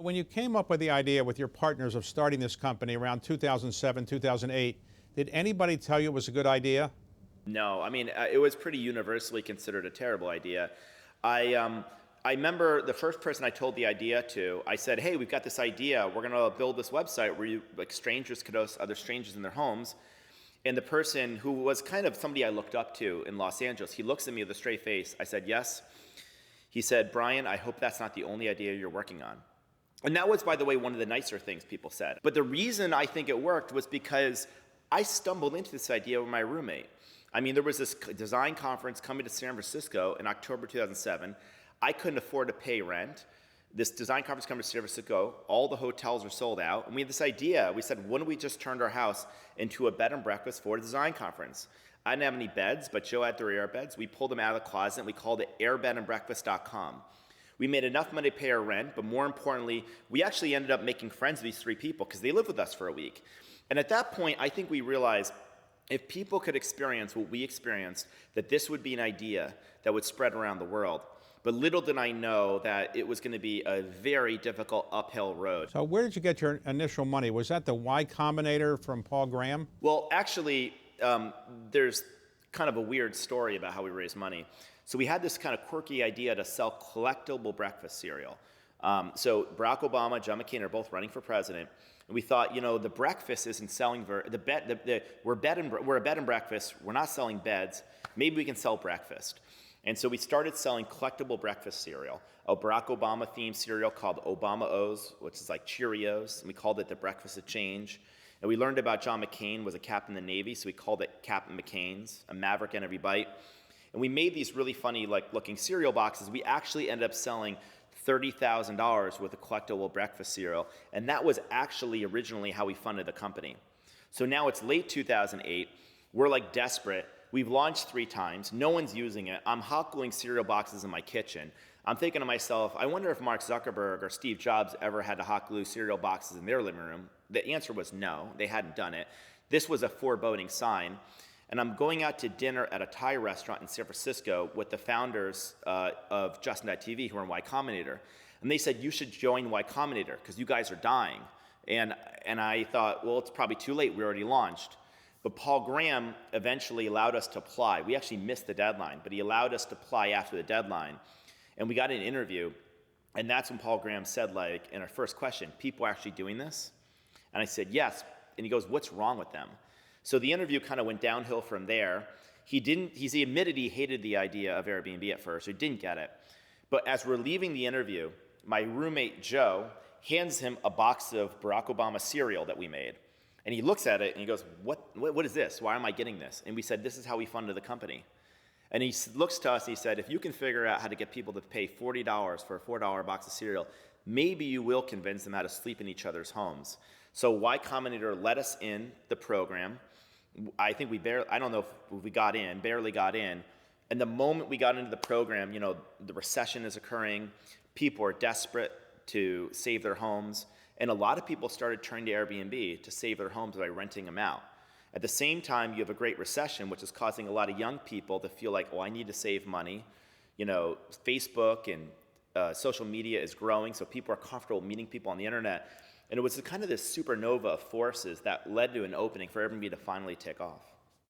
When you came up with the idea with your partners of starting this company around 2007, 2008, did anybody tell you it was a good idea? No, I mean, it was pretty universally considered a terrible idea. I remember the first person I told the idea to, I said, hey, we've got this idea. We're going to build this website where like strangers could host other strangers in their homes. And the person who was kind of somebody I looked up to in Los Angeles, he looks at me with a straight face. I said, yes. He said, Brian, I hope that's not the only idea you're working on. And that was, by the way, one of the nicer things people said. But the reason I think it worked was because I stumbled into this idea with my roommate. I mean, there was this design conference coming to San Francisco in October 2007. I couldn't afford to pay rent. This design conference coming to San Francisco, all the hotels were sold out. And we had this idea. We said, why don't we just turn our house into a bed and breakfast for a design conference? I didn't have any beds, but Joe had 3 air beds. We pulled them out of the closet and we called it airbedandbreakfast.com. We made enough money to pay our rent, but more importantly, we actually ended up making friends with these 3 people because they lived with us for a week. And at that point, I think we realized if people could experience what we experienced, that this would be an idea that would spread around the world. But little did I know that it was going to be a very difficult uphill road. So where did you get your initial money? Was that the Y Combinator from Paul Graham? Well, actually, there's kind of a weird story about how we raised money. So we had this kind of quirky idea to sell collectible breakfast cereal. So Barack Obama, John McCain are both running for president. And we thought, the breakfast isn't selling we're a bed and breakfast. We're not selling beds. Maybe we can sell breakfast. And so we started selling collectible breakfast cereal, a Barack Obama themed cereal called Obama O's, which is like Cheerios. And we called it the Breakfast of Change. And we learned about John McCain was a captain in the Navy, so we called it Captain McCain's, a maverick in every bite. And we made these really funny looking cereal boxes. We actually ended up selling $30,000 worth of collectible breakfast cereal. And that was actually originally how we funded the company. So now it's late 2008. We're desperate. We've launched 3 times. No one's using it. I'm hot gluing cereal boxes in my kitchen. I'm thinking to myself, I wonder if Mark Zuckerberg or Steve Jobs ever had to hot glue cereal boxes in their living room. The answer was no. They hadn't done it. This was a foreboding sign. And I'm going out to dinner at a Thai restaurant in San Francisco with the founders of Justin.tv who are in Y Combinator. And they said, you should join Y Combinator because you guys are dying. And I thought, well, it's probably too late. We already launched. But Paul Graham eventually allowed us to apply. We actually missed the deadline, but he allowed us to apply after the deadline. And we got an interview. And that's when Paul Graham said, in our first question, people are actually doing this? And I said, yes. And he goes, what's wrong with them? So the interview kind of went downhill from there. He admitted he hated the idea of Airbnb at first, or didn't get it. But as we're leaving the interview, my roommate Joe hands him a box of Barack Obama cereal that we made. And he looks at it and he goes, what is this? Why am I getting this? And we said, this is how we funded the company. And he looks to us and he said, if you can figure out how to get people to pay $40 for a $4 box of cereal, maybe you will convince them how to sleep in each other's homes. So Y Combinator let us in the program. I think I don't know if we barely got in. And the moment we got into the program, the recession is occurring. People are desperate to save their homes. And a lot of people started turning to Airbnb to save their homes by renting them out. At the same time, you have a great recession, which is causing a lot of young people to feel like, I need to save money. Facebook and social media is growing, so people are comfortable meeting people on the internet. And it was kind of this supernova of forces that led to an opening for Airbnb to finally take off.